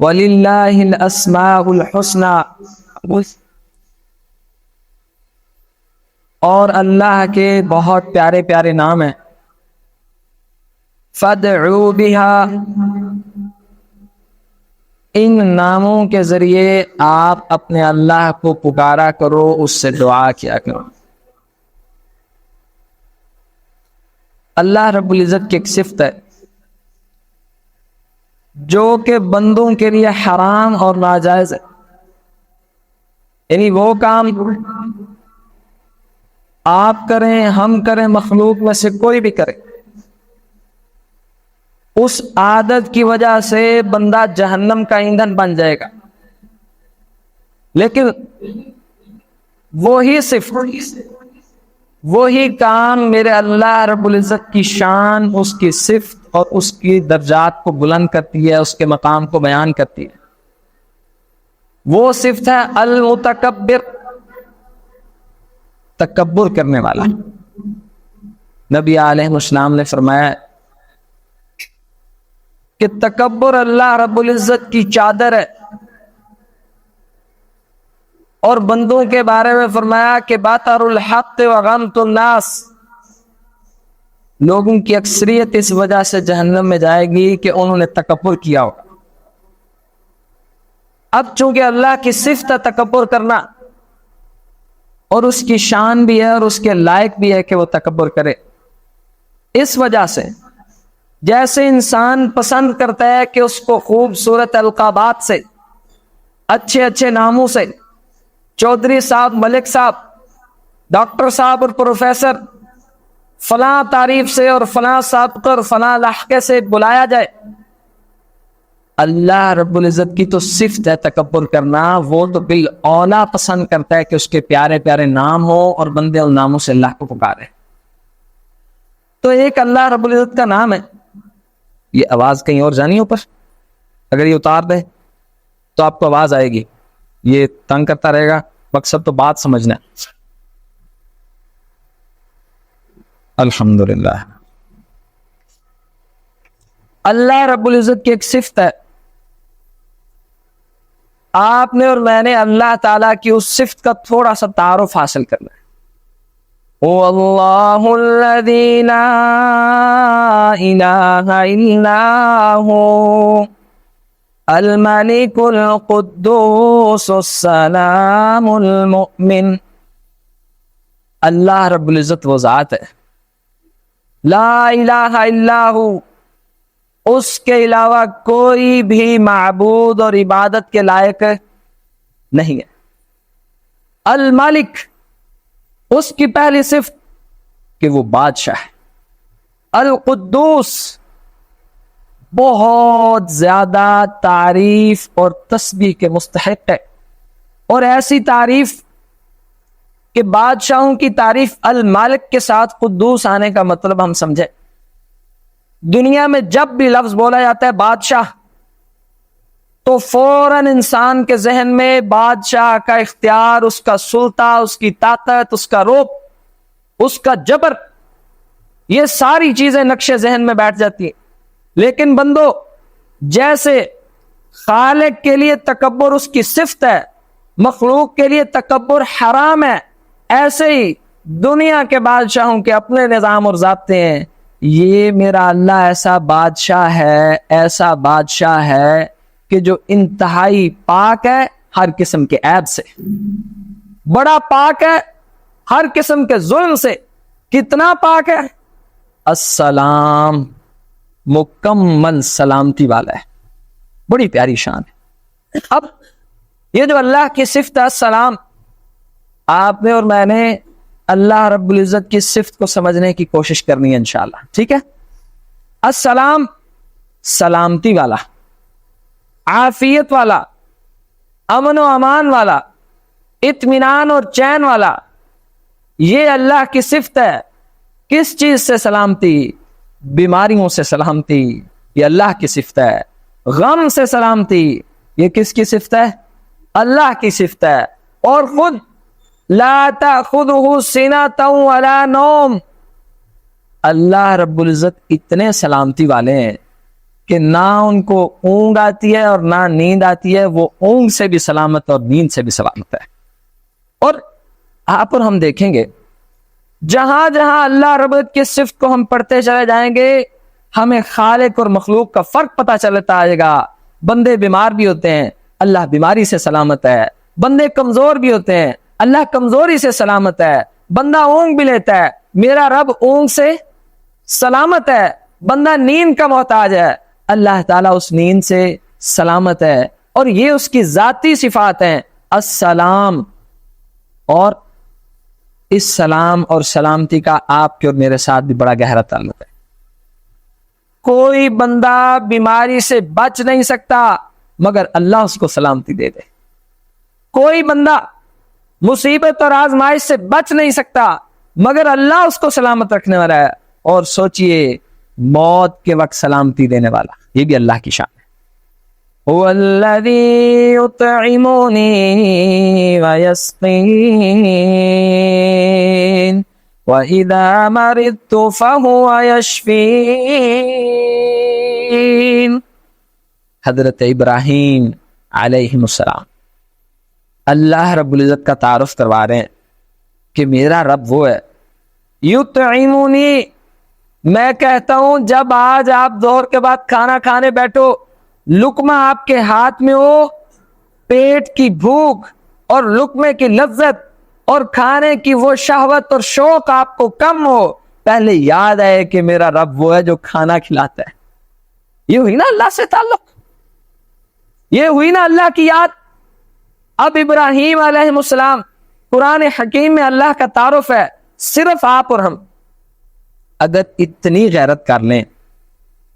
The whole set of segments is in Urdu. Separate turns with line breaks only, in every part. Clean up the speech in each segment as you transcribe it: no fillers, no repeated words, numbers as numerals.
وَلِلَّهِ الْأَسْمَاءُ الْحُسْنَى، اور اللہ کے بہت پیارے پیارے نام ہیں. فَادْعُوا بِهَا، ان ناموں کے ذریعے آپ اپنے اللہ کو پکارا کرو، اس سے دعا کیا کرو. اللہ رب العزت کی ایک صفت ہے جو کہ بندوں کے لیے حرام اور ناجائز ہے، یعنی وہ کام آپ کریں، ہم کریں، مخلوق میں سے کوئی بھی کرے، اس عادت کی وجہ سے بندہ جہنم کا ایندھن بن جائے گا. لیکن وہی صفت، وہی کام میرے اللہ رب العزت کی شان، اس کی صفت اور اس کی درجات کو بلند کرتی ہے، اس کے مقام کو بیان کرتی ہے. وہ صفت ہے المتکبر، تکبر کرنے والا. نبی علیہ السلام نے فرمایا کہ تکبر اللہ رب العزت کی چادر ہے، اور بندوں کے بارے میں فرمایا کہ بَطَرُ الْحَقِّ وَغَمْتُ النَّاسِ، لوگوں کی اکثریت اس وجہ سے جہنم میں جائے گی کہ انہوں نے تکبر کیا ہوگا. اب چونکہ اللہ کی صفت ہے تکبر کرنا، اور اس کی شان بھی ہے اور اس کے لائق بھی ہے کہ وہ تکبر کرے، اس وجہ سے جیسے انسان پسند کرتا ہے کہ اس کو خوبصورت القابات سے، اچھے اچھے ناموں سے، چودھری صاحب، ملک صاحب، ڈاکٹر صاحب اور پروفیسر، فلاں تعریف سے اور فلاں سابقہ اور فلاں لاحقے سے بلایا جائے، اللہ رب العزت کی تو صفت ہے تکبر کرنا. وہ تو بالاولیٰ پسند کرتا ہے کہ اس کے پیارے پیارے نام ہو اور بندے ان ناموں سے اللہ کو پکارے. تو ایک اللہ رب العزت کا نام ہے، یہ آواز کہیں اور جانی اوپر، اگر یہ اتار دے تو آپ کو آواز آئے گی، یہ تنگ کرتا رہے گا. مقصد تو بات سمجھنا ہے. الحمدللہ، اللہ رب العزت کی ایک صفت ہے، آپ نے اور میں نے اللہ تعالیٰ کی اس صفت کا تھوڑا سا تعارف حاصل کرنا ہے. وَاللَّهُ الَّذِي لَا إِلَٰهَ إِلَّا هُوَ الْمَلِكُ الْقُدُّوسُ السَّلَامُ الْمُؤْمِنُ. اللہ رب العزت وہ ذات ہے، لا الہ الا ہو، اس کے علاوہ کوئی بھی معبود اور عبادت کے لائق نہیں ہے. الملک، اس کی پہلی صفت کہ وہ بادشاہ ہے. القدوس، بہت زیادہ تعریف اور تسبیح کے مستحق ہے. اور ایسی تعریف کہ بادشاہوں کی تعریف المالک کے ساتھ قدوس آنے کا مطلب ہم سمجھیں. دنیا میں جب بھی لفظ بولا جاتا ہے بادشاہ، تو فوراً انسان کے ذہن میں بادشاہ کا اختیار، اس کا سلطہ، اس کی طاقت، اس کا رعب، اس کا جبر، یہ ساری چیزیں نقش ذہن میں بیٹھ جاتی ہیں. لیکن بندو، جیسے خالق کے لیے تکبر اس کی صفت ہے، مخلوق کے لیے تکبر حرام ہے، ایسے ہی دنیا کے بادشاہوں کے اپنے نظام اور ضابطے ہیں. یہ میرا اللہ ایسا بادشاہ ہے، ایسا بادشاہ ہے کہ جو انتہائی پاک ہے ہر قسم کے عیب سے، بڑا پاک ہے ہر قسم کے ظلم سے. کتنا پاک ہے؟ السلام، مکمل سلامتی والا ہے. بڑی پیاری شان ہے. اب یہ جو اللہ کی صفت ہے السلام، آپ نے اور میں نے اللہ رب العزت کی صفت کو سمجھنے کی کوشش کرنی ہے انشاءاللہ. ٹھیک ہے؟ السلام، سلامتی والا، عافیت والا، امن و امان والا، اطمینان اور چین والا، یہ اللہ کی صفت ہے. کس چیز سے سلامتی؟ بیماریوں سے سلامتی، یہ اللہ کی صفت ہے. غم سے سلامتی، یہ کس کی صفت ہے؟ اللہ کی صفت ہے. اور خود لا تأخذہ سنۃ ولا نوم، اللہ رب العزت اتنے سلامتی والے ہیں کہ نہ ان کو اونگ آتی ہے اور نہ نیند آتی ہے، وہ اونگ سے بھی سلامت اور نیند سے بھی سلامت ہے۔ اور آپ اور ہم دیکھیں گے جہاں جہاں اللہ رب العزت کی صفت کو ہم پڑھتے چلے جائیں گے، ہمیں خالق اور مخلوق کا فرق پتہ چلتا آئے گا۔ بندے بیمار بھی ہوتے ہیں، اللہ بیماری سے سلامت ہے۔ بندے کمزور بھی ہوتے ہیں، اللہ کمزوری سے سلامت ہے۔ بندہ اونگ بھی لیتا ہے، میرا رب اونگ سے سلامت ہے۔ بندہ نیند کا محتاج ہے، اللہ تعالیٰ اس نیند سے سلامت ہے۔ اور یہ اس کی ذاتی صفات ہیں، السلام۔ اور اس سلام اور سلامتی کا آپ کے اور میرے ساتھ بھی بڑا گہرا تعلق ہے۔ کوئی بندہ بیماری سے بچ نہیں سکتا مگر اللہ اس کو سلامتی دے دے۔ کوئی بندہ مصیبت اور آزمائش سے بچ نہیں سکتا مگر اللہ اس کو سلامت رکھنے والا ہے۔ اور سوچئے موت کے وقت سلامتی دینے والا، یہ بھی اللہ کی شان ہے۔ وَالَّذِي يُطْعِمُنِي وَيَسْقِينِ وَإِذَا مَرِضْتُ فَهُوَ يَشْفِينِ۔ حضرت ابراہیم علیہ السلام اللہ رب العزت کا تعارف کروا رہے ہیں کہ میرا رب وہ ہے، یطعمنی، میں کہتا ہوں جب آج آپ ظہر کے بعد کھانا کھانے بیٹھو، لقمہ آپ کے ہاتھ میں ہو، پیٹ کی بھوک اور لقمے کی لذت اور کھانے کی وہ شہوت اور شوق آپ کو کم ہو، پہلے یاد آئے کہ میرا رب وہ ہے جو کھانا کھلاتا ہے۔ یہ ہوئی نا اللہ سے تعلق، یہ ہوئی نا اللہ کی یاد۔ اب ابراہیم علیہ السلام، قرآن حکیم میں اللہ کا تعارف ہے، صرف آپ اور ہم اگر اتنی غیرت کر لیں،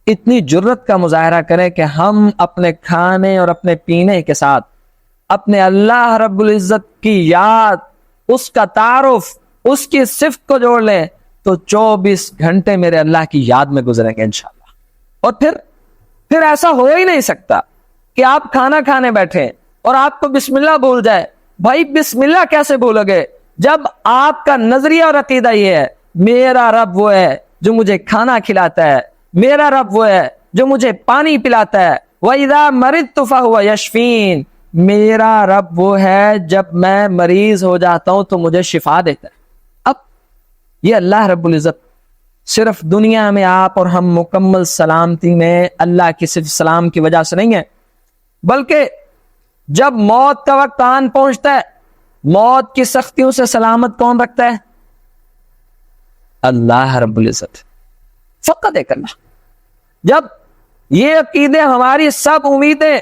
اتنی جرت کا مظاہرہ کریں کہ ہم اپنے کھانے اور اپنے پینے کے ساتھ اپنے اللہ رب العزت کی یاد، اس کا تعارف، اس کی صفت کو جوڑ لیں، تو 24 گھنٹے میرے اللہ کی یاد میں گزریں گے انشاءاللہ۔ اور پھر ایسا ہو ہی نہیں سکتا کہ آپ کھانا کھانے بیٹھیں اور آپ کو بسم اللہ بھول جائے۔ بھائی بسم اللہ کیسے بھولو گے جب آپ کا نظریہ اور عقیدہ یہ ہے میرا رب وہ ہے جو مجھے کھانا کھلاتا ہے، میرا رب وہ ہے جو مجھے پانی پلاتا ہے، وَإِذَا مَرِضْتُ فَهُوَ يَشْفِينِ، میرا رب وہ ہے جب میں مریض ہو جاتا ہوں تو مجھے شفا دیتا ہے۔ اب یہ اللہ رب العزت صرف دنیا میں آپ اور ہم مکمل سلامتی میں اللہ کی صرف سلام کی وجہ سے نہیں ہے، بلکہ جب موت کا وقت آن پہنچتا ہے، موت کی سختیوں سے سلامت کون رکھتا ہے؟ اللہ رب العزت، فقط ایک اللہ۔ جب یہ عقیدے، ہماری سب امیدیں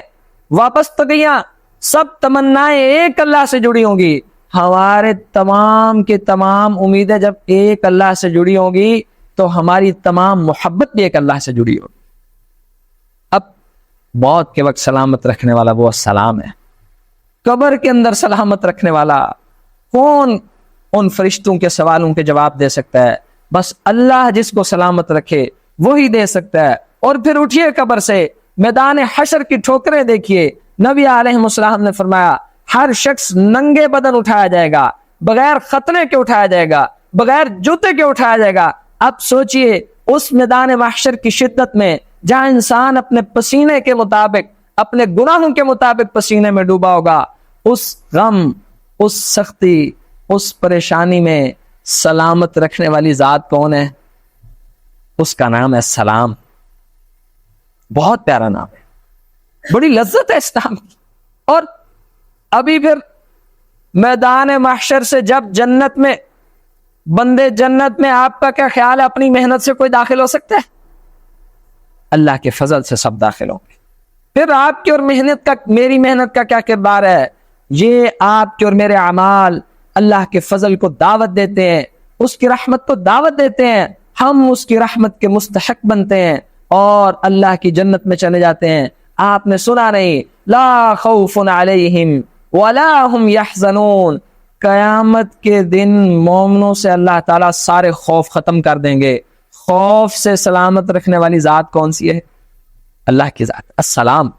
وابستگیاں، سب تمنائیں ایک اللہ سے جڑی ہوں گی، ہمارے تمام کے تمام امیدیں جب ایک اللہ سے جڑی ہوں گی تو ہماری تمام محبت بھی ایک اللہ سے جڑی ہوگی۔ اب موت کے وقت سلامت رکھنے والا وہ سلام ہے، قبر کے اندر سلامت رکھنے والا کون ان فرشتوں کے سوالوں کے جواب دے سکتا ہے؟ بس اللہ جس کو سلامت رکھے وہی دے سکتا ہے۔ اور پھر اٹھیے قبر سے، میدان حشر کی ٹھوکریں دیکھیے، نبی علیہ السلام نے فرمایا ہر شخص ننگے بدن اٹھایا جائے گا، بغیر ختنے کے اٹھایا جائے گا، بغیر جوتے کے اٹھایا جائے گا۔ اب سوچئے اس میدان محشر کی شدت میں جہاں انسان اپنے پسینے کے مطابق، اپنے گناہوں کے مطابق پسینے میں ڈوبا ہوگا، اس غم، اس سختی، اس پریشانی میں سلامت رکھنے والی ذات کون ہے؟ اس کا نام ہے سلام۔ بہت پیارا نام ہے، بڑی لذت ہے اس نام کی۔ اور ابھی پھر میدان محشر سے جب جنت میں بندے، جنت میں آپ کا کیا خیال ہے اپنی محنت سے کوئی داخل ہو سکتا ہے؟ اللہ کے فضل سے سب داخل ہوں گے۔ پھر آپ کی اور محنت کا، میری محنت کا کیا کردار ہے؟ یہ آپ کے اور میرے اعمال اللہ کے فضل کو دعوت دیتے ہیں، اس کی رحمت کو دعوت دیتے ہیں، ہم اس کی رحمت کے مستحق بنتے ہیں اور اللہ کی جنت میں چلے جاتے ہیں۔ آپ نے سنا نہیں، لا خوف علیہم ولا هم يحزنون، قیامت کے دن مومنوں سے اللہ تعالیٰ سارے خوف ختم کر دیں گے۔ خوف سے سلامت رکھنے والی ذات کون سی ہے؟ اللہ کی ذات، السلام۔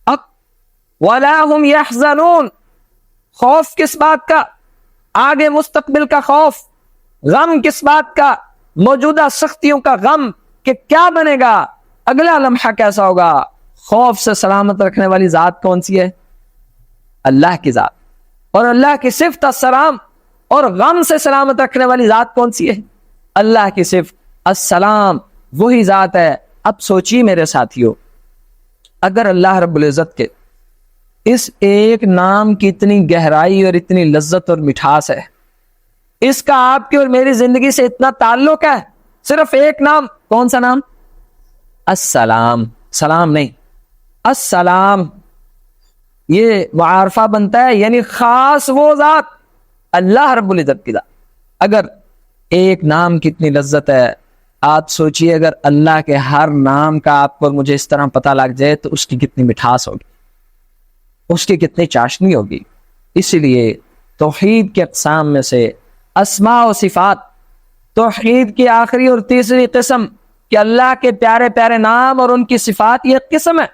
اب ولا هم يحزنون، خوف کس بات کا؟ آگے مستقبل کا خوف، غم کس بات کا؟ موجودہ سختیوں کا غم کہ کیا بنے گا، اگلا لمحہ کیسا ہوگا؟ خوف سے سلامت رکھنے والی ذات کون سی ہے؟ اللہ کی ذات. اور اللہ کی صفت السلام. اور غم سے سلامت رکھنے والی ذات کون سی ہے؟ اللہ کی صفت السلام. وہی ذات ہے. اب سوچیے میرے ساتھیو، اگر اللہ رب العزت کے اس ایک نام کی اتنی گہرائی اور اتنی لذت اور مٹھاس ہے، اس کا آپ کی اور میری زندگی سے اتنا تعلق ہے، صرف ایک نام. کون سا نام؟ السلام. سلام نہیں، السلام. یہ معارفہ بنتا ہے، یعنی خاص وہ ذات اللہ رب العزت کی ذات. اگر ایک نام کی اتنی لذت ہے، آپ سوچئے اگر اللہ کے ہر نام کا آپ کو اور مجھے اس طرح پتہ لگ جائے تو اس کی کتنی مٹھاس ہوگی، اس کی کتنی چاشنی ہوگی. اسی لیے توحید کے اقسام میں سے اسماء و صفات، توحید کی آخری اور تیسری قسم کہ اللہ کے پیارے پیارے نام اور ان کی صفات، یہ قسم ہے.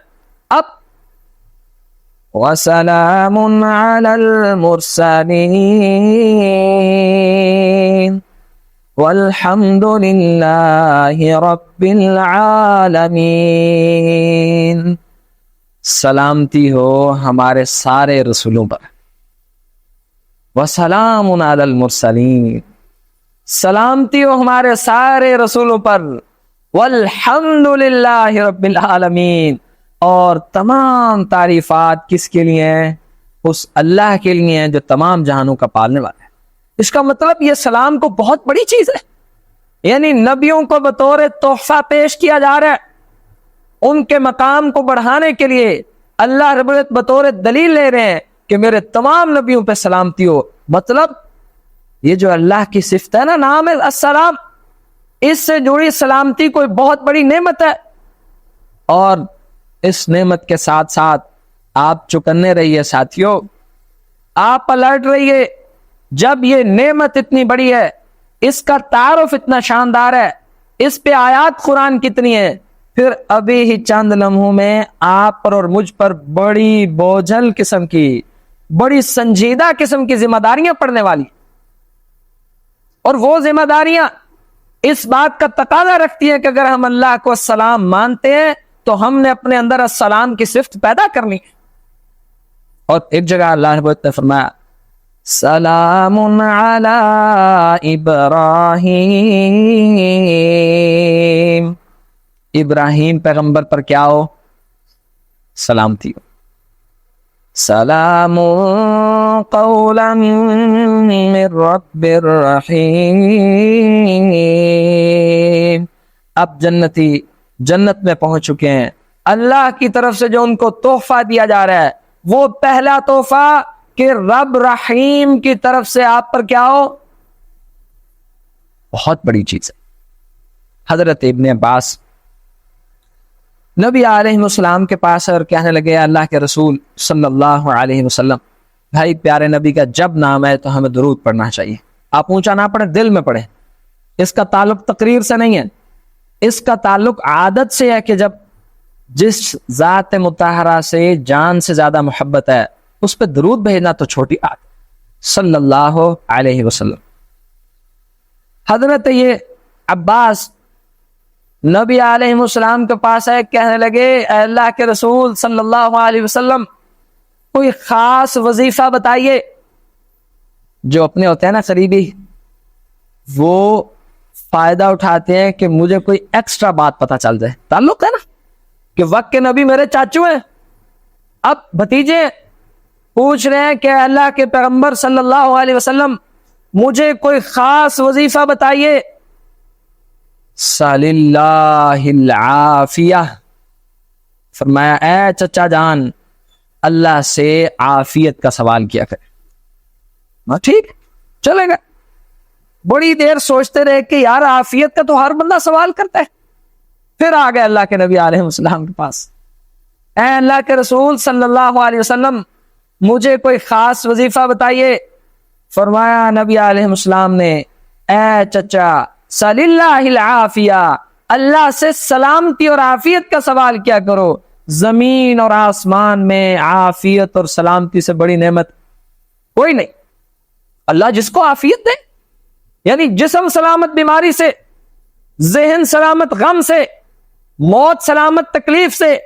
اب وَسَلَامٌ عَلَى الْمُرْسَلِينَ وَالْحَمْدُ لِلَّهِ رَبِّ الْعَالَمِينَ. سلامتی ہو ہمارے سارے رسولوں پر. وَسَلَامٌ عَلَى الْمُرْسَلِينَ، سلامتی ہو ہمارے سارے رسولوں پر. وَالْحَمْدُ لِلَّهِ رَبِّ الْعَالَمِينَ، اور تمام تعریفات کس کے لیے ہیں؟ اس اللہ کے لیے ہیں جو تمام جہانوں کا پالنے والا ہے. اس کا مطلب یہ سلام کو بہت بڑی چیز ہے، یعنی نبیوں کو بطور تحفہ پیش کیا جا رہا ہے. ان کے مقام کو بڑھانے کے لیے اللہ رب العزت بطور دلیل لے رہے ہیں کہ میرے تمام نبیوں پہ سلامتی ہو. مطلب یہ جو اللہ کی صفت ہے نا، نام ہے السلام، اس سے جڑی سلامتی کوئی بہت بڑی نعمت ہے. اور اس نعمت کے ساتھ ساتھ آپ چکنے رہیے ساتھیوں، آپ الرٹ رہیے. جب یہ نعمت اتنی بڑی ہے، اس کا تعارف اتنا شاندار ہے، اس پہ آیات قرآن کتنی ہے، پھر ابھی ہی چند لمحوں میں آپ پر اور مجھ پر بڑی بوجھل قسم کی، بڑی سنجیدہ قسم کی ذمہ داریاں پڑنے والی. اور وہ ذمہ داریاں اس بات کا تقاضا رکھتی ہیں کہ اگر ہم اللہ کو السلام مانتے ہیں تو ہم نے اپنے اندر السلام کی صفت پیدا کرنی. اور ایک جگہ اللہ نے فرمایا سلام علی ابراہیم، ابراہیم پیغمبر پر کیا ہو؟ سلامتی ہو. سلام قولا من رب الرحیم. اب جنتی جنت میں پہنچ چکے ہیں. اللہ کی طرف سے جو ان کو تحفہ دیا جا رہا ہے، وہ پہلا تحفہ کہ رب رحیم کی طرف سے آپ پر کیا ہو؟ بہت بڑی چیز ہے. حضرت ابن عباس نبی علیہ السلام کے پاس اور کہنے لگے اللہ کے رسول صلی اللہ علیہ وسلم، بھائی پیارے نبی کا جب نام ہے تو ہمیں درود پڑھنا چاہیے. آپ اونچا نہ پڑھیں، دل میں پڑھیں. اس کا تعلق تقریر سے نہیں ہے، اس کا تعلق عادت سے ہے کہ جب جس ذات مطہرہ سے جان سے زیادہ محبت ہے اس پہ درود بھیجنا تو چھوٹی بات. صلی اللہ علیہ وسلم. حضرت یہ عباس نبی علیہ السلام کے پاس ہے، کہنے لگے اے اللہ کے رسول صلی اللہ علیہ وسلم، کوئی خاص وظیفہ بتائیے. جو اپنے ہوتے ہیں نا قریبی، وہ فائدہ اٹھاتے ہیں کہ مجھے کوئی ایکسٹرا بات پتہ چل جائے. تعلق ہے نا کہ وقت کے نبی میرے چاچو ہیں. اب بھتیجے پوچھ رہے ہیں کہ اللہ کے پیغمبر صلی اللہ علیہ وسلم مجھے کوئی خاص وظیفہ بتائیے. سَلِ اللَّهِ الْعَافِيَةِ، فرمایا اے چچا جان اللہ سے عافیت کا سوال کیا کرے. ٹھیک چلے گا. بڑی دیر سوچتے رہے کہ یار عافیت کا تو ہر بندہ سوال کرتا ہے. پھر آ گئے اللہ کے نبی علیہ السلام کے پاس، اے اللہ کے رسول صلی اللہ علیہ وسلم مجھے کوئی خاص وظیفہ بتائیے. فرمایا نبی علیہ السلام نے اے چچا صلی اللہ العافیہ، اللہ سے سلامتی اور عافیت کا سوال کیا کرو. زمین اور آسمان میں عافیت اور سلامتی سے بڑی نعمت کوئی نہیں. اللہ جس کو عافیت دے، یعنی جسم سلامت بیماری سے، ذہن سلامت غم سے، موت سلامت تکلیف سے،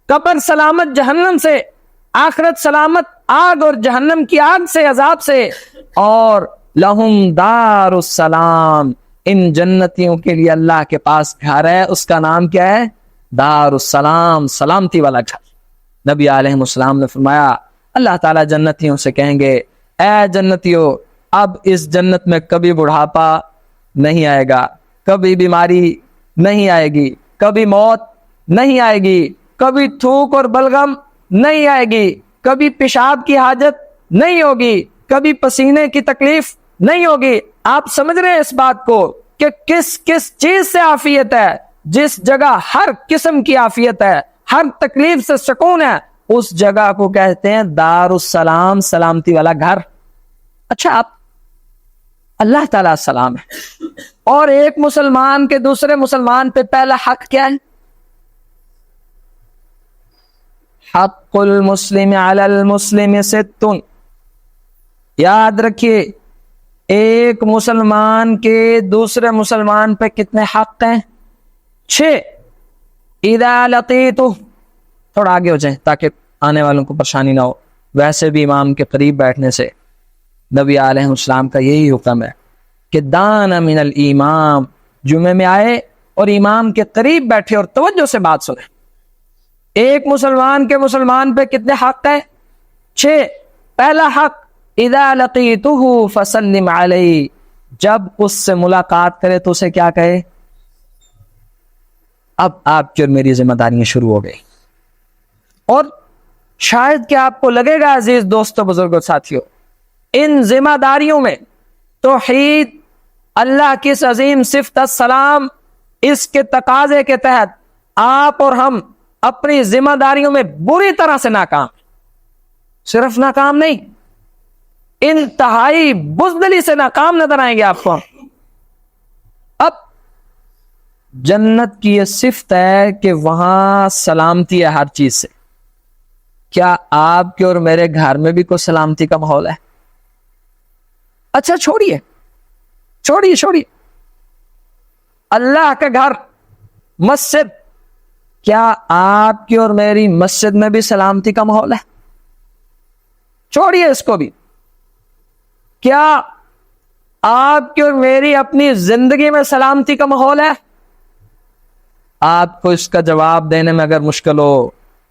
قبر سلامت جہنم سے، آخرت سلامت آگ اور جہنم کی آگ سے، عذاب سے، اور لہم دار السلام، ان جنتیوں کے لیے اللہ کے پاس گھر ہے، اس کا نام کیا ہے؟ دار السلام، سلامتی والا گھر۔ نبی علیہ السلام نے فرمایا اللہ تعالیٰ جنتیوں سے کہیں گے اے جنتیوں، اب اس جنت میں کبھی بڑھاپا نہیں آئے گا، کبھی بیماری نہیں آئے گی، کبھی موت نہیں آئے گی، کبھی تھوک اور بلغم نہیں آئے گی، کبھی پیشاب کی حاجت نہیں ہوگی، کبھی پسینے کی تکلیف نہیں ہوگی۔ آپ سمجھ رہے ہیں اس بات کو کہ کس کس چیز سے عافیت ہے؟ جس جگہ ہر قسم کی عافیت ہے، ہر تکلیف سے سکون ہے، اس جگہ کو کہتے ہیں دار السلام، سلامتی والا گھر۔ اچھا، آپ اللہ تعالیٰ سلام ہے، اور ایک مسلمان کے دوسرے مسلمان پہ پہلا حق کیا ہے؟ حق المسلم علی المسلم ستن، یاد رکھیے ایک مسلمان کے دوسرے مسلمان پہ کتنے حق ہیں؟ 6۔ اذا لقیتہ، تھوڑا آگے ہو جائیں تاکہ آنے والوں کو پریشانی نہ ہو، ویسے بھی امام کے قریب بیٹھنے سے نبی علیہ السلام کا یہی حکم ہے کہ دان من الامام، جمعے میں آئے اور امام کے قریب بیٹھے اور توجہ سے بات سنیں۔ ایک مسلمان کے مسلمان پہ کتنے حق ہیں؟ 6۔ پہلا حق اذا لقیتہ فسلم علیہ، جب اس سے ملاقات کرے تو اسے کیا کہے؟ اب آپ کی اور میری ذمہ داریاں شروع ہو گئی، اور شاید کہ آپ کو لگے گا عزیز دوستو، بزرگوں، ساتھیوں، ان ذمہ داریوں میں توحید، اللہ کی اس عظیم صفت السلام، اس کے تقاضے کے تحت آپ اور ہم اپنی ذمہ داریوں میں بری طرح سے ناکام، صرف ناکام نہیں، انتہائی بزدلی سے ناکام نظر آئیں گے آپ کو۔ اب جنت کی یہ صفت ہے کہ وہاں سلامتی ہے ہر چیز سے۔ کیا آپ کے اور میرے گھر میں بھی کوئی سلامتی کا ماحول ہے؟ اچھا چھوڑیے اللہ کا گھر، مسجد، کیا آپ کی اور میری مسجد میں بھی سلامتی کا ماحول ہے؟ چھوڑیے اس کو بھی، کیا آپ کی اور میری اپنی زندگی میں سلامتی کا ماحول ہے؟ آپ کو اس کا جواب دینے میں اگر مشکل ہو،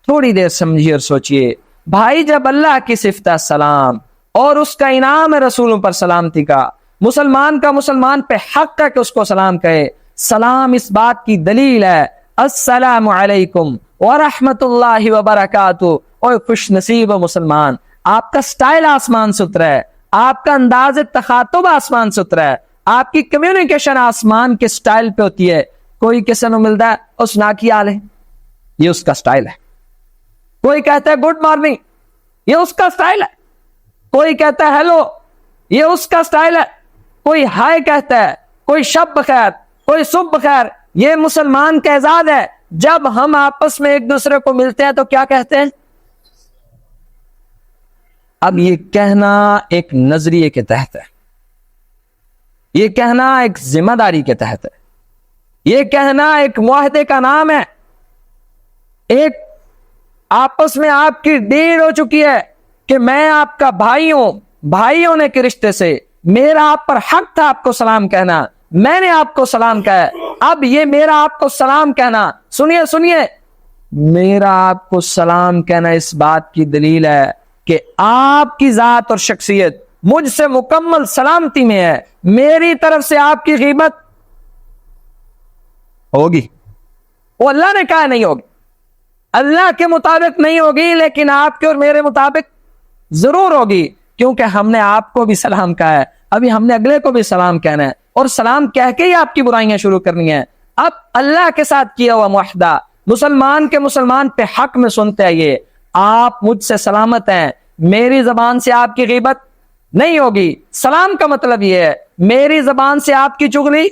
تھوڑی دیر سمجھیے اور سوچئے۔ بھائی، جب اللہ کی صفت ہے سلام اور اس کا انعام ہے رسولوں پر سلامتی کا، مسلمان کا مسلمان پہ حق ہے کہ اس کو سلام کہے۔ سلام اس بات کی دلیل ہے، السلام علیکم ورحمت اللہ وبرکاتہ۔ اور خوش نصیب مسلمان، آپ کا سٹائل آسمان سترا ہے، آپ کا انداز تخاطب آسمان سترا ہے، آپ کی کمیونیکیشن آسمان کے سٹائل پہ ہوتی ہے۔ کوئی کسی نے ملتا ہے اس نا کی حال ہے، یہ اس کا سٹائل ہے۔ کوئی کہتا ہے گڈ مارننگ، یہ اس کا سٹائل ہے۔ کوئی کہتا ہے ہیلو، یہ اس کا سٹائل ہے۔ کوئی ہائے کہتا ہے، کوئی شب بخیر، کوئی صبح بخیر، یہ مسلمان کا اعزاز ہے۔ جب ہم آپس میں ایک دوسرے کو ملتے ہیں تو کیا کہتے ہیں؟ اب یہ کہنا ایک نظریے کے تحت ہے، یہ کہنا ایک ذمہ داری کے تحت ہے، یہ کہنا ایک معاہدے کا نام ہے۔ ایک آپس میں آپ کی ڈیل ہو چکی ہے کہ میں آپ کا بھائی ہوں، بھائی ہونے کے رشتے سے میرا آپ پر حق تھا آپ کو سلام کہنا، میں نے آپ کو سلام کہا ہے۔ اب یہ میرا آپ کو سلام کہنا، سنیے، میرا آپ کو سلام کہنا اس بات کی دلیل ہے کہ آپ کی ذات اور شخصیت مجھ سے مکمل سلامتی میں ہے۔ میری طرف سے آپ کی غیبت ہوگی، وہ اللہ نے کہا نہیں ہوگی، اللہ کے مطابق نہیں ہوگی، لیکن آپ کے اور میرے مطابق ضرور ہوگی، کیونکہ ہم نے آپ کو بھی سلام کہا ہے، ابھی ہم نے اگلے کو بھی سلام کہنا ہے، اور سلام کہہ کے ہی آپ کی برائیاں شروع کرنی ہیں۔ اب اللہ کے ساتھ کیا ہوا معاہدہ، مسلمان کے مسلمان پہ حق میں سنتے ہیں، یہ آپ مجھ سے سلامت ہیں، میری زبان سے آپ کی غیبت نہیں ہوگی۔ سلام کا مطلب یہ ہے میری زبان سے آپ کی چغلی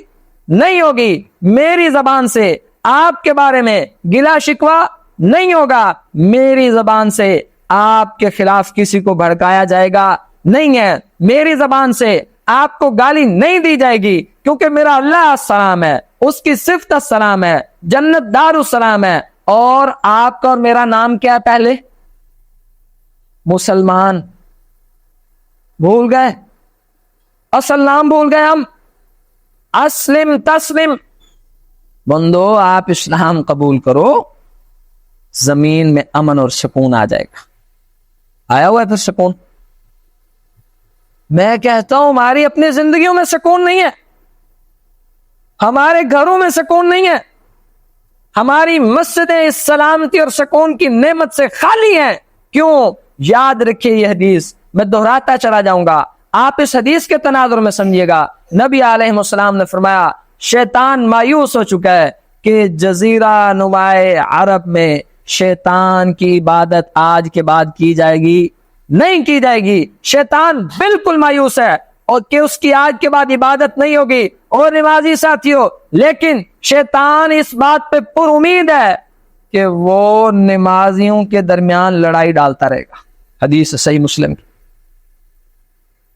نہیں ہوگی، میری زبان سے آپ کے بارے میں گلا شکوہ نہیں ہوگا، میری زبان سے آپ کے خلاف کسی کو بھڑکایا جائے گا نہیں ہے، میری زبان سے آپ کو گالی نہیں دی جائے گی، کیونکہ میرا اللہ السلام ہے، اس کی صفت السلام ہے۔ جنت دار السلام ہے. اور آپ کا اور میرا نام کیا ہے پہلے؟ مسلمان. بھول گئے؟ اصل نام بھول گئے ہم. اسلم تسلم. بندو آپ اسلام قبول کرو, زمین میں امن اور سکون آ جائے گا. آیا ہوا ہے پھر سکون؟ میں کہتا ہوں ہماری اپنی زندگیوں میں سکون نہیں ہے, ہمارے گھروں میں سکون نہیں ہے, ہماری مسجدیں اس سلامتی اور سکون کی نعمت سے خالی ہیں. کیوں؟ یاد رکھیے یہ حدیث, میں دہراتا چلا جاؤں گا, آپ اس حدیث کے تناظر میں سمجھیے گا. نبی علیہ السلام نے فرمایا شیطان مایوس ہو چکا ہے کہ جزیرہ نمائے عرب میں شیطان کی عبادت آج کے بعد کی جائے گی؟ نہیں کی جائے گی. شیطان بالکل مایوس ہے اور کہ اس کی آج کے بعد عبادت نہیں ہوگی. اور نمازی ساتھیوں, لیکن شیطان اس بات پہ پر امید ہے کہ وہ نمازیوں کے درمیان لڑائی ڈالتا رہے گا. حدیث صحیح مسلم کی.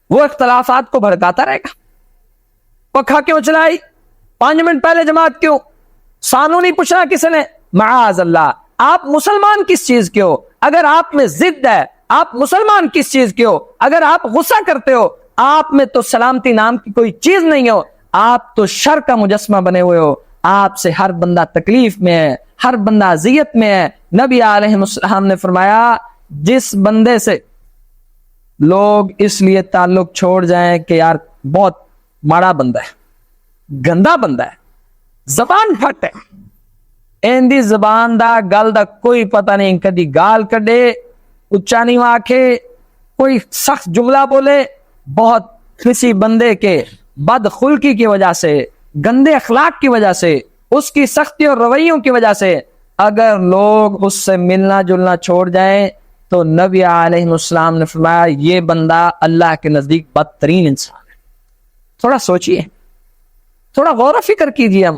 وہ اختلافات کو بھڑکاتا رہے گا. پکھا کیوں چلائی؟ 5 منٹ پہلے جماعت کیوں؟ سانو نہیں پوچھنا کسی نے. معاذ اللہ, آپ مسلمان کس چیز کے ہو؟ اگر آپ میں ضد ہے, آپ مسلمان کس چیز کے ہو؟ اگر آپ غصہ کرتے ہو, آپ میں تو سلامتی نام کی کوئی چیز نہیں ہو, آپ تو شر کا مجسمہ بنے ہوئے ہو. آپ سے ہر بندہ تکلیف میں ہے, ہر بندہ اذیت میں ہے. نبی علیہ السلام نے فرمایا جس بندے سے لوگ اس لیے تعلق چھوڑ جائیں کہ یار بہت ماڑا بندہ ہے, گندا بندہ ہے, زبان پھٹ ہے, ایندی زبان دا گل دا کوئی پتہ نہیں, کدی گال کڈے, اچا نہیں آکھے, کوئی سخت جملہ بولے, بہت کسی بندے کے بد خلقی کی وجہ سے, گندے اخلاق کی وجہ سے, اس کی سختی اور رویوں کی وجہ سے اگر لوگ اس سے ملنا جلنا چھوڑ جائیں تو نبی علیہ السلام نے فرمایا یہ بندہ اللہ کے نزدیک بدترین انسان ہے. تھوڑا سوچئے, تھوڑا غور و فکر کیجئے.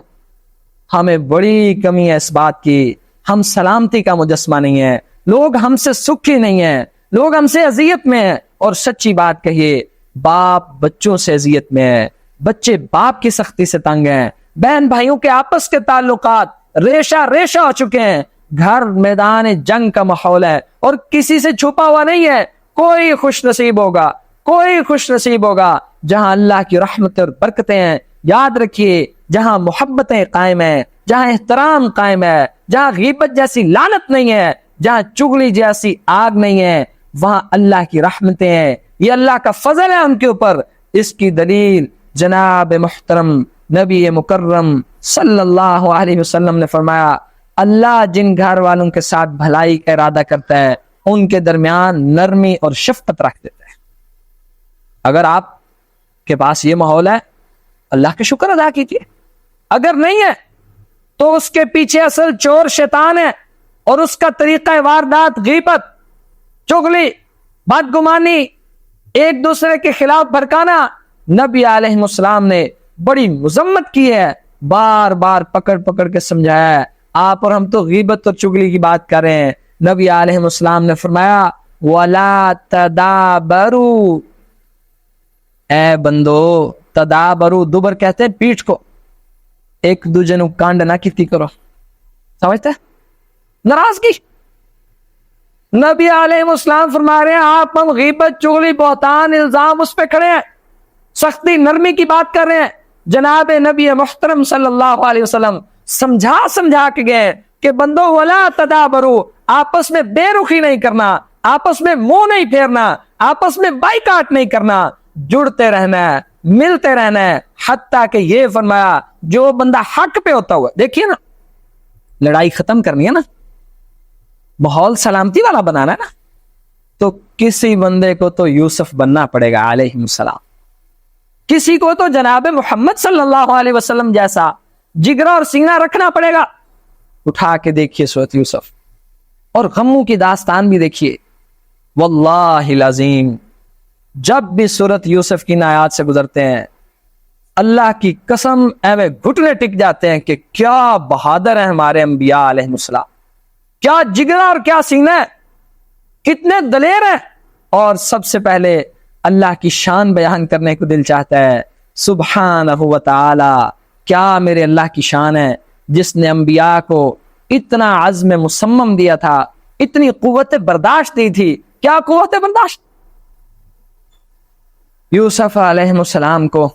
ہمیں بڑی کمی ہے اس بات کی, ہم سلامتی کا مجسمہ نہیں ہے, لوگ ہم سے سکھی نہیں ہیں, لوگ ہم سے اذیت میں ہیں. اور سچی بات کہیے, باپ بچوں سے اذیت میں ہے, بچے باپ کی سختی سے تنگ ہیں, بہن بھائیوں کے آپس کے تعلقات ریشہ ریشہ ہو چکے ہیں, گھر میدان جنگ کا ماحول ہے اور کسی سے چھپا ہوا نہیں ہے. کوئی خوش نصیب ہوگا, کوئی خوش نصیب ہوگا جہاں اللہ کی رحمتیں اور برکتیں ہیں. یاد رکھیے جہاں محبتیں قائم ہیں, جہاں احترام قائم ہے, جہاں غیبت جیسی لعنت نہیں ہے, جہاں چغلی جیسی آگ نہیں ہے, وہاں اللہ کی رحمتیں ہیں. یہ اللہ کا فضل ہے ان کے اوپر. اس کی دلیل جناب محترم نبی مکرم صلی اللہ علیہ وسلم نے فرمایا اللہ جن گھر والوں کے ساتھ بھلائی کا ارادہ کرتا ہے ان کے درمیان نرمی اور شفقت رکھ دیتا ہے. اگر آپ کے پاس یہ ماحول ہے اللہ کا شکر ادا کیجیے, اگر نہیں ہے تو اس کے پیچھے اصل چور شیطان ہے اور اس کا طریقہ واردات غیبت, چغلی, بدگمانی, ایک دوسرے کے خلاف بھڑکانا. نبی علیہ السلام نے بڑی مذمت کی ہے, بار بار پکڑ پکڑ کے سمجھایا ہے. آپ اور ہم تو غیبت اور چغلی کی بات کر رہے ہیں. نبی علیہ السلام نے فرمایا وَلَا تَدَابَرُوا, اے بندو تدابرو, دوبر کہتے ہیں پیٹھ کو, ایک دوجے نو کانڈ نہ کیتی کرو. سمجھتے ہیں ناراضگی. نبی علیہ السلام فرما رہے ہیں آپ ہم غیبت چغلی بہتان الزام اس پہ کھڑے ہیں, سختی نرمی کی بات کر رہے ہیں. جناب نبی محترم صلی اللہ علیہ وسلم سمجھا کے گئے کہ بندو ولا تدابرو, آپس میں بے رخی نہیں کرنا, آپس میں منہ نہیں پھیرنا, آپس میں بائیکاٹ نہیں کرنا, جڑتے رہنا ہے, ملتے رہنا ہے. حتیٰ کہ یہ فرمایا جو بندہ حق پہ ہوتا ہوا, دیکھیے نا لڑائی ختم کرنی ہے نا, ماحول سلامتی والا بنانا ہے نا, تو کسی بندے کو تو یوسف بننا پڑے گا علیہ السلام, کسی کو تو جناب محمد صلی اللہ علیہ وسلم جیسا جگرا اور سینہ رکھنا پڑے گا. اٹھا کے دیکھیے سورۃ یوسف اور غموں کی داستان بھی دیکھیے. واللہ العظیم جب بھی سورۃ یوسف کی آیات سے گزرتے ہیں اللہ کی قسم ایویں گھٹنے ٹک جاتے ہیں کہ کیا بہادر ہیں ہمارے انبیاء علیہ السلام, کیا جگرا اور کیا سینہ ہے, کتنے دلیر ہیں. اور سب سے پہلے اللہ کی شان بیان کرنے کو دل چاہتا ہے. سبحانہ و تعالی, کیا میرے اللہ کی شان ہے جس نے انبیاء کو اتنا عزم مصمم دیا تھا, اتنی قوت برداشت دی تھی. کیا قوت برداشت؟ یوسف علیہ السلام کو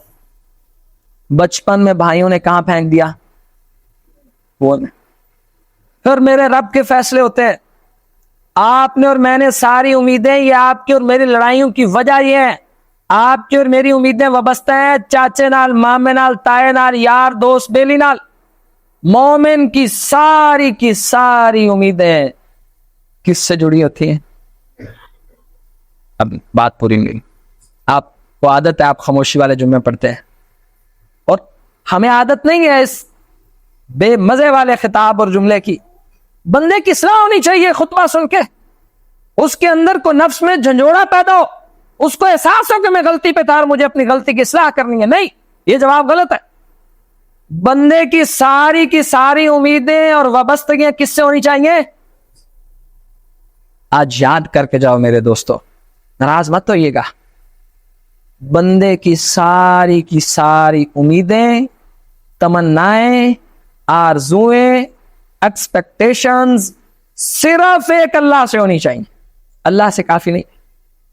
بچپن میں بھائیوں نے کہاں پھینک دیا؟ وہ پھر میرے رب کے فیصلے ہوتے ہیں. آپ نے اور میں نے ساری امیدیں, یہ آپ کی اور میری لڑائیوں کی وجہ یہ ہے. آپ کی اور میری امیدیں وابستہ ہیں چاچے نال, مامے نال, تائے نال, یار دوست بیلی نال. مومن کی ساری امیدیں کس سے جڑی ہوتی ہیں؟ اب بات پوری نہیں. آپ کو عادت ہے, آپ خاموشی والے جمعے پڑھتے ہیں, اور ہمیں عادت نہیں ہے اس بے مزے والے خطاب اور جملے کی. بندے کی اصلاح ہونی چاہیے خطبہ سن کے, اس کے اندر کو نفس میں جھنجھوڑا پیدا ہو, اس کو احساس ہو کہ میں غلطی پہ تھا اور مجھے اپنی غلطی کی اصلاح کرنی ہے. نہیں, یہ جواب غلط ہے. بندے کی ساری امیدیں اور وابستگیاں کس سے ہونی چاہیے؟ آج یاد کر کے جاؤ میرے دوستو, ناراض مت ہوئیے گا. بندے کی ساری امیدیں, تمنائیں, آرزویں, ایکسپیکٹیشنز صرف ایک اللہ سے ہونی چاہیے, اللہ سے کافی نہیں.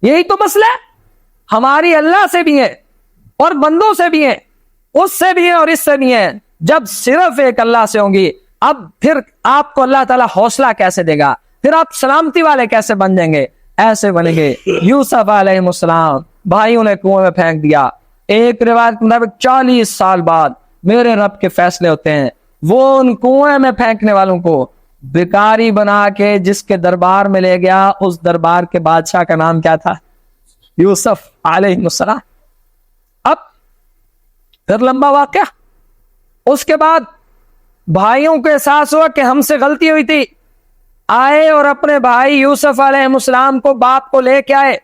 یہی تو مسئلہ ہے ہماری, اللہ سے بھی ہے اور بندوں سے بھی ہے, اس سے بھی ہے اور اس سے بھی ہے. جب صرف ایک اللہ سے ہوں گی, اب پھر آپ کو اللہ تعالیٰ حوصلہ کیسے دے گا؟ پھر آپ سلامتی والے کیسے بن جائیں گے؟ ایسے بنیں گے. یوسف علیہ السلام بھائیوں نے کنویں میں پھینک دیا. ایک روایت کے مطابق 40 سال بعد میرے رب کے فیصلے ہوتے ہیں. وہ ان کنویں میں پھینکنے والوں کو بھکاری بنا کے جس کے دربار میں لے گیا, اس دربار کے بادشاہ کا نام کیا تھا؟ یوسف علیہ السلام. اب پھر لمبا واقعہ. اس کے بعد بھائیوں کو احساس ہوا کہ ہم سے غلطی ہوئی تھی. آئے اور اپنے بھائی یوسف علیہ السلام کو, باپ کو لے کے آئے.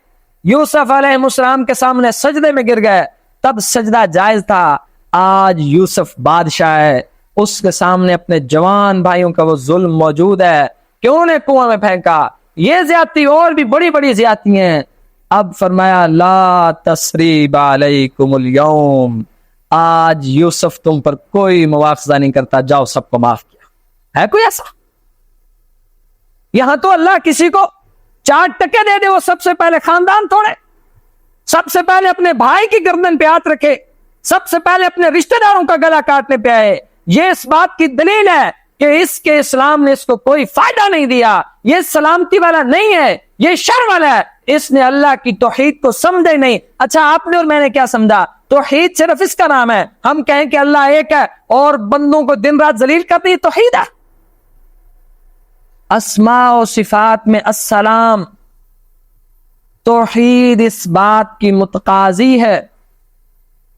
یوسف علیہ السلام کے سامنے سجدے میں گر گئے. تب سجدہ جائز تھا, آج یوسف بادشاہ ہے, اس کے سامنے اپنے جوان بھائیوں کا وہ ظلم موجود ہے کہ انہیں کنویں میں پھینکا. یہ زیادتی اور بھی بڑی زیادتی ہیں. اب فرمایا لا تثریب علیکم اليوم, آج یوسف تم پر کوئی مواخذہ نہیں کرتا, جاؤ سب کو معاف کیا. ہے کوئی ایسا؟ یہاں تو اللہ کسی کو 4 ٹکے دے دے, وہ سب سے پہلے خاندان توڑے, سب سے پہلے اپنے بھائی کی گردن پہ ہاتھ رکھے, سب سے پہلے اپنے رشتہ داروں کا گلا کاٹنے پہ آئے. یہ اس بات کی دلیل ہے کہ اس کے اسلام نے اس کو کوئی فائدہ نہیں دیا. یہ سلامتی والا نہیں ہے, یہ شر والا ہے. اس نے اللہ کی توحید کو سمجھے نہیں. اچھا آپ نے اور میں نے کیا سمجھا؟ توحید صرف اس کا نام ہے. ہم کہیں کہ اللہ ایک ہے اور بندوں کو دن رات ذلیل کرتی, توحید ہے. اسماء و صفات میں السلام, توحید اس بات کی متقاضی ہے.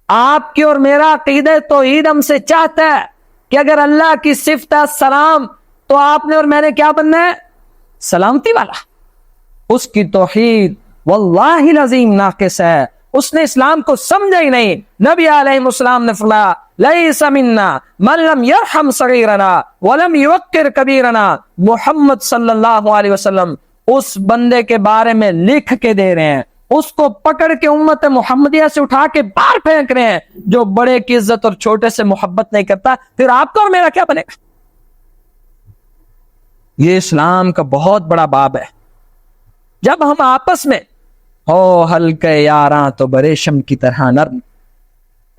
آپ کی اور میرا عقیدہ توحید ہم سے چاہتا ہے کہ اگر اللہ کی صفت ہے السلام, تو آپ نے اور میں نے کیا بننا ہے؟ سلامتی والا. اس کی توحید واللہ العظیم ناقص ہے. اس نے اسلام کو سمجھا ہی نہیں. نبی علیہ السلام نے فرمایا لیس منا من لم یرحم صغیرنا ولم یوقر کبیرنا. محمد صلی اللہ علیہ وسلم اس بندے کے بارے میں لکھ کے دے رہے ہیں, اس کو پکڑ کے امت محمدیہ سے اٹھا کے باہر پھینک رہے ہیں, جو بڑے کی عزت اور چھوٹے سے محبت نہیں کرتا. پھر آپ کا اور میرا کیا بنے گا؟ یہ اسلام کا بہت بڑا باب ہے. جب ہم آپس میں ہو ہلکے یاراں تو بریشم کی طرح نرم,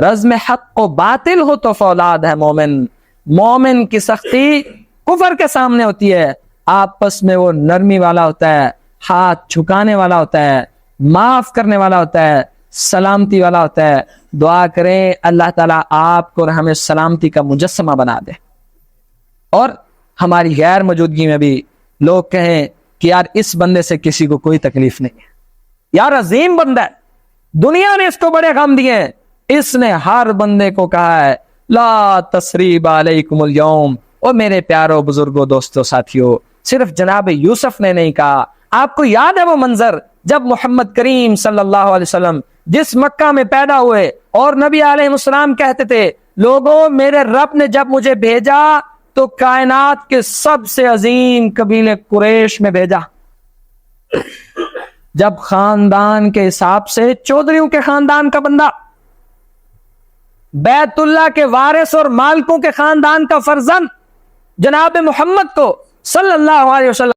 رزم حق و باطل ہو تو فولاد ہے مومن. مومن کی سختی کفر کے سامنے ہوتی ہے, آپس میں وہ نرمی والا ہوتا ہے, ہاتھ جھکانے والا ہوتا ہے, معاف کرنے والا ہوتا ہے, سلامتی والا ہوتا ہے. دعا کریں اللہ تعالیٰ آپ کو اور ہمیں سلامتی کا مجسمہ بنا دے, اور ہماری غیر موجودگی میں بھی لوگ کہیں کہ یار اس بندے سے کسی کو کوئی تکلیف نہیں ہے, یار عظیم بندہ ہے, دنیا نے اس کو بڑے غم دیے ہیں. اس نے ہر بندے کو کہا ہے لا تثریب علیکم اليوم. اور میرے پیارو بزرگوں دوستو ساتھیو, صرف جناب یوسف نے نہیں کہا. آپ کو یاد ہے وہ منظر جب محمد کریم صلی اللہ علیہ وسلم جس مکہ میں پیدا ہوئے اور نبی علیہ السلام کہتے تھے لوگوں میرے رب نے جب مجھے بھیجا تو کائنات کے سب سے عظیم قبیلے قریش میں بھیجا. جب خاندان کے حساب سے چودھریوں کے خاندان کا بندہ, بیت اللہ کے وارث اور مالکوں کے خاندان کا فرزند جناب محمد کو صلی اللہ علیہ وسلم